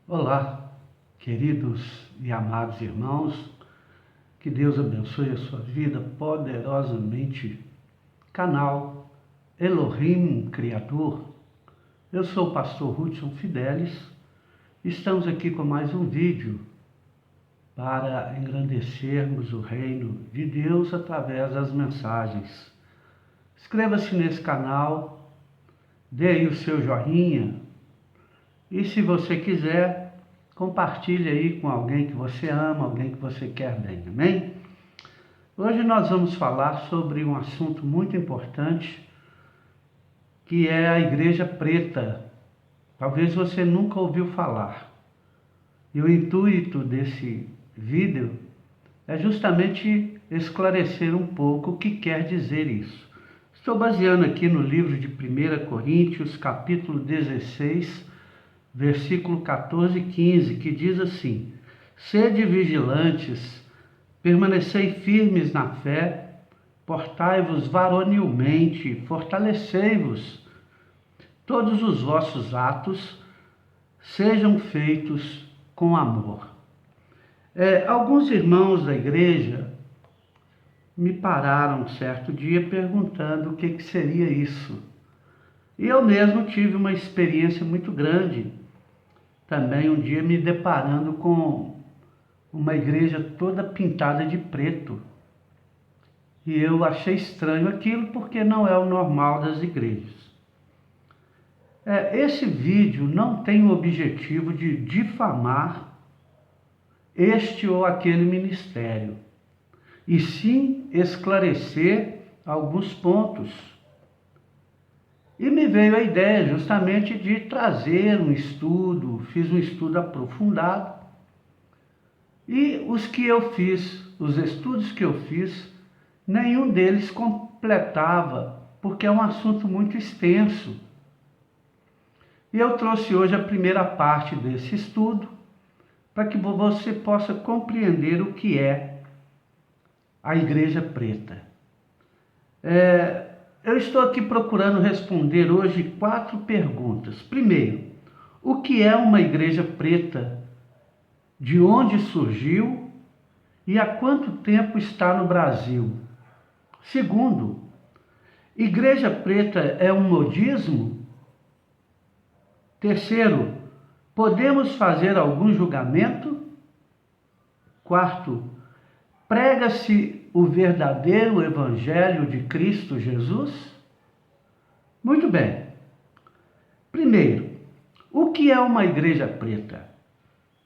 Olá, queridos e amados irmãos, que Deus abençoe a sua vida poderosamente. Canal Elohim Criador, eu sou o pastor Hudson Fidelis. Estamos aqui com mais um vídeo para engrandecermos o reino de Deus através das mensagens. Inscreva-se nesse canal, dê aí o seu joinha e, se você quiser, compartilhe aí com alguém que você ama, alguém que você quer bem, amém? Hoje nós vamos falar sobre um assunto muito importante, que é a Igreja Preta. Talvez você nunca ouviu falar. E o intuito desse vídeo é justamente esclarecer um pouco o que quer dizer isso. Estou baseando aqui no livro de 1 Coríntios, capítulo 16, versículo 14 e 15, que diz assim: Sede vigilantes, permanecei firmes na fé, portai-vos varonilmente, fortalecei-vos. Todos os vossos atos sejam feitos com amor. Alguns irmãos da igreja me pararam um certo dia perguntando o que seria isso. E eu mesmo tive uma experiência muito grande, também um dia me deparando com uma igreja toda pintada de preto. E eu achei estranho aquilo, porque não é o normal das igrejas. Esse vídeo não tem o objetivo de difamar este ou aquele ministério, e sim esclarecer alguns pontos. E me veio a ideia justamente de trazer um estudo, fiz um estudo aprofundado, e os estudos que eu fiz, nenhum deles completava, porque é um assunto muito extenso. E eu trouxe hoje a primeira parte desse estudo, para que você possa compreender o que é a Igreja Preta. Eu estou aqui procurando responder hoje 4 perguntas. Primeiro, o que é uma Igreja Preta? De onde surgiu e há quanto tempo está no Brasil? Segundo, Igreja Preta é um modismo? Terceiro, podemos fazer algum julgamento? Quarto, prega-se o verdadeiro Evangelho de Cristo Jesus? Muito bem. Primeiro, o que é uma Igreja Preta?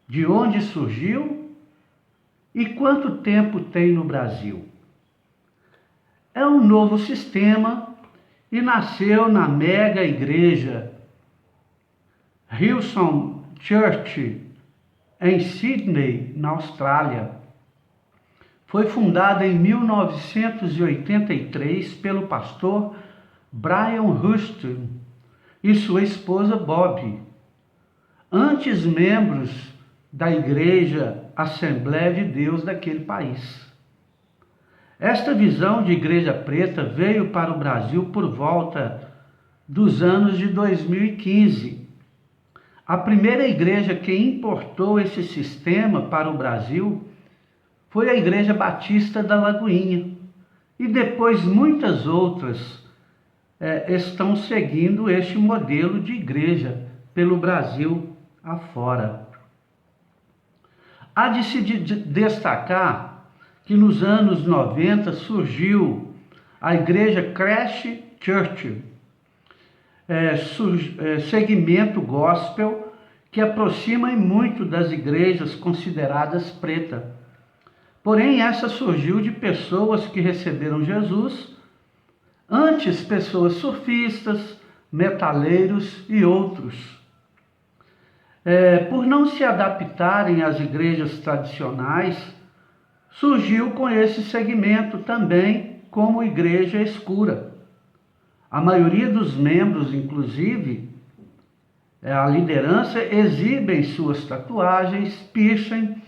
De onde surgiu e quanto tempo tem no Brasil? É um novo sistema e nasceu na mega igreja Hillsong Church, em Sydney, na Austrália. Foi fundada em 1983 pelo pastor Brian Houston e sua esposa Bob, antes membros da Igreja Assembleia de Deus daquele país. Esta visão de Igreja Preta veio para o Brasil por volta dos anos de 2015. A primeira igreja que importou esse sistema para o Brasil foi a Igreja Batista da Lagoinha, e depois muitas outras estão seguindo este modelo de igreja pelo Brasil afora. Há de se destacar que nos anos 90 surgiu a Igreja Crash Church, segmento gospel que aproxima muito das igrejas consideradas pretas. Porém, essa surgiu de pessoas que receberam Jesus, antes pessoas surfistas, metaleiros e outros. Por não se adaptarem às igrejas tradicionais, surgiu com esse segmento também como igreja escura. A maioria dos membros, inclusive, a liderança, exibem suas tatuagens, piercing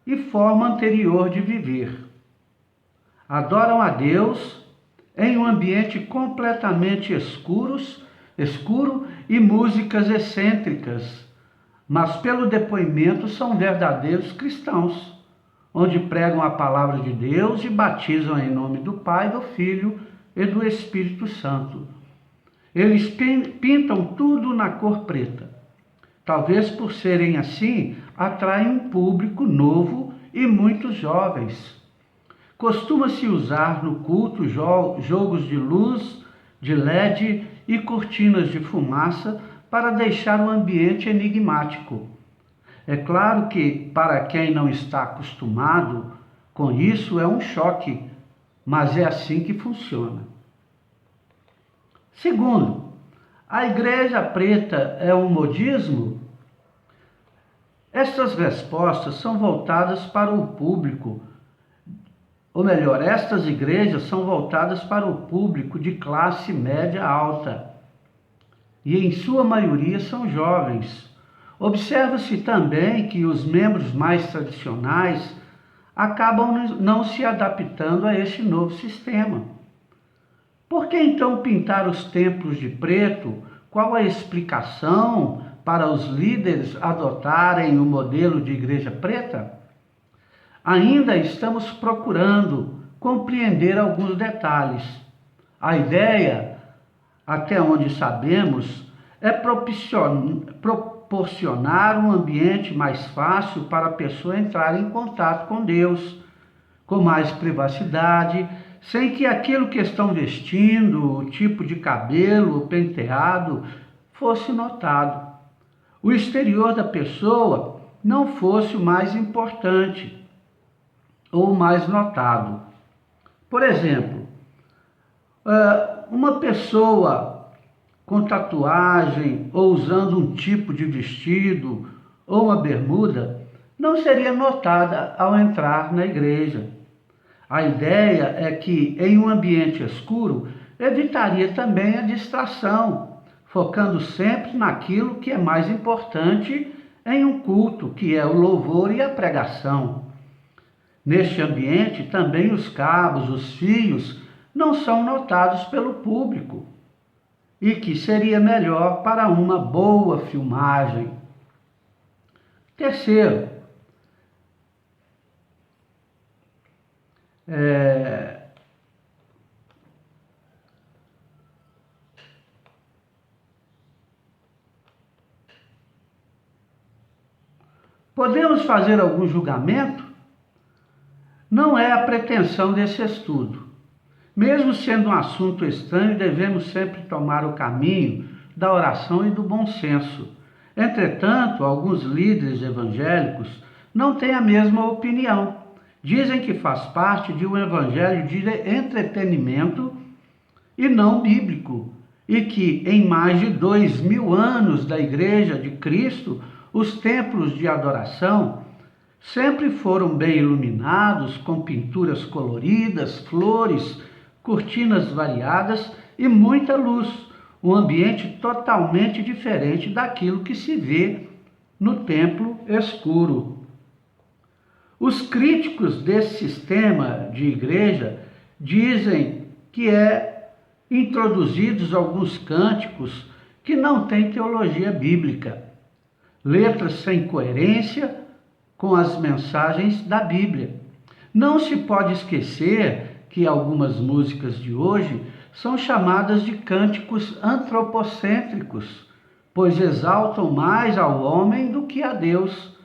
e forma anterior de viver. Adoram a Deus em um ambiente completamente escuro e músicas excêntricas, mas pelo depoimento são verdadeiros cristãos, onde pregam a palavra de Deus e batizam em nome do Pai, do Filho e do Espírito Santo. Eles pintam tudo na cor preta. Talvez por serem assim, atraem um público novo e muitos jovens. Costuma-se usar no culto jogos de luz, de LED e cortinas de fumaça para deixar o ambiente enigmático. É claro que, para quem não está acostumado com isso, é um choque, mas é assim que funciona. Segundo, a igreja preta é um modismo? Estas respostas são voltadas para o público, ou melhor, estas igrejas são voltadas para o público de classe média alta, e em sua maioria são jovens. Observa-se também que os membros mais tradicionais acabam não se adaptando a este novo sistema. Por que então pintar os templos de preto? Qual a explicação para os líderes adotarem o modelo de igreja preta? Ainda estamos procurando compreender alguns detalhes. A ideia, até onde sabemos, é proporcionar um ambiente mais fácil para a pessoa entrar em contato com Deus, com mais privacidade, sem que aquilo que estão vestindo, o tipo de cabelo, o penteado, fosse notado. O exterior da pessoa não fosse o mais importante ou o mais notado. Por exemplo, uma pessoa com tatuagem ou usando um tipo de vestido ou uma bermuda não seria notada ao entrar na igreja. A ideia é que, em um ambiente escuro, evitaria também a distração, focando sempre naquilo que é mais importante em um culto, que é o louvor e a pregação. Neste ambiente, também os cabos, os fios, não são notados pelo público, e que seria melhor para uma boa filmagem. Terceiro, podemos fazer algum julgamento? Não é a pretensão desse estudo. Mesmo sendo um assunto estranho, devemos sempre tomar o caminho da oração e do bom senso. Entretanto, alguns líderes evangélicos não têm a mesma opinião. Dizem que faz parte de um evangelho de entretenimento e não bíblico, e que em mais de 2000 anos da Igreja de Cristo, os templos de adoração sempre foram bem iluminados, com pinturas coloridas, flores, cortinas variadas e muita luz, um ambiente totalmente diferente daquilo que se vê no templo escuro. Os críticos desse sistema de igreja dizem que introduzidos alguns cânticos que não têm teologia bíblica, letras sem coerência com as mensagens da Bíblia. Não se pode esquecer que algumas músicas de hoje são chamadas de cânticos antropocêntricos, pois exaltam mais ao homem do que a Deus,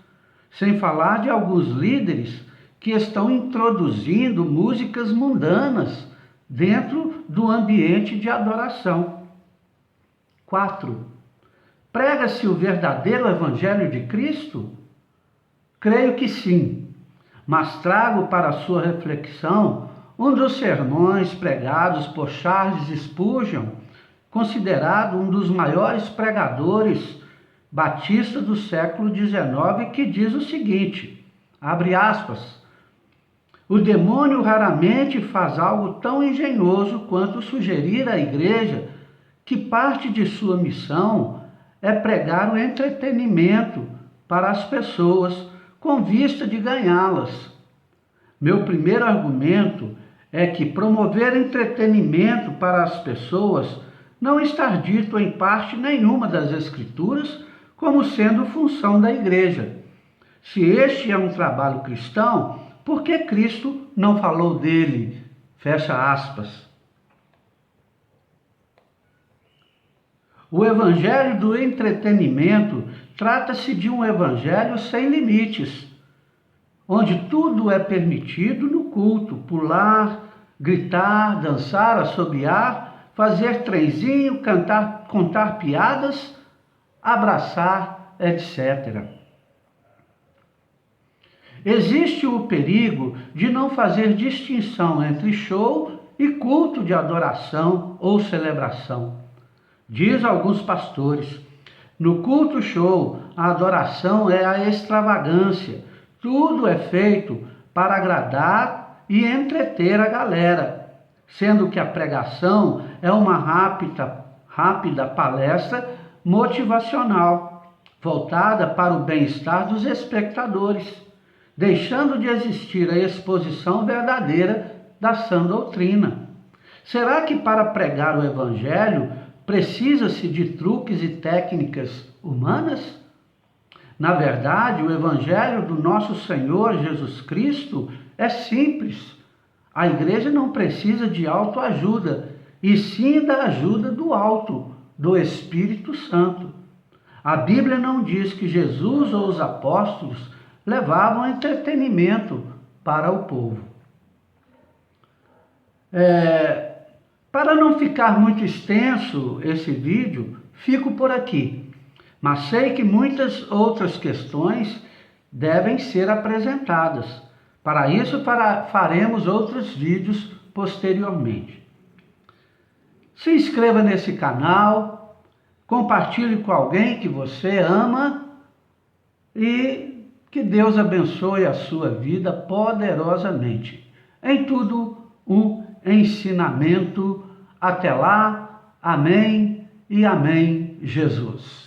sem falar de alguns líderes que estão introduzindo músicas mundanas dentro do ambiente de adoração. 4. Prega-se o verdadeiro Evangelho de Cristo? Creio que sim, mas trago para a sua reflexão um dos sermões pregados por Charles Spurgeon, considerado um dos maiores pregadores batistas do século XIX, que diz o seguinte, abre aspas, o demônio raramente faz algo tão engenhoso quanto sugerir à igreja que parte de sua missão é pregar o entretenimento para as pessoas com vista de ganhá-las. Meu primeiro argumento é que promover entretenimento para as pessoas não está dito em parte nenhuma das Escrituras, como sendo função da igreja. Se este é um trabalho cristão, por que Cristo não falou dele? Fecha aspas. O evangelho do entretenimento trata-se de um evangelho sem limites, onde tudo é permitido no culto: pular, gritar, dançar, assobiar, fazer trenzinho, cantar, contar piadas, abraçar, etc. Existe o perigo de não fazer distinção entre show e culto de adoração ou celebração. Diz alguns pastores: no culto show, a adoração é a extravagância. Tudo é feito para agradar e entreter a galera, sendo que a pregação é uma rápida palestra motivacional, voltada para o bem-estar dos espectadores, deixando de existir a exposição verdadeira da sã doutrina. Será que para pregar o evangelho precisa-se de truques e técnicas humanas? Na verdade, o evangelho do nosso Senhor Jesus Cristo é simples. A igreja não precisa de autoajuda, e sim da ajuda do alto, do Espírito Santo. A Bíblia não diz que Jesus ou os apóstolos levavam entretenimento para o povo. Para não ficar muito extenso esse vídeo, fico por aqui. Mas sei que muitas outras questões devem ser apresentadas. Para isso, faremos outros vídeos posteriormente. Se inscreva nesse canal, compartilhe com alguém que você ama e que Deus abençoe a sua vida poderosamente. Em tudo, um ensinamento. Até lá, amém e amém, Jesus.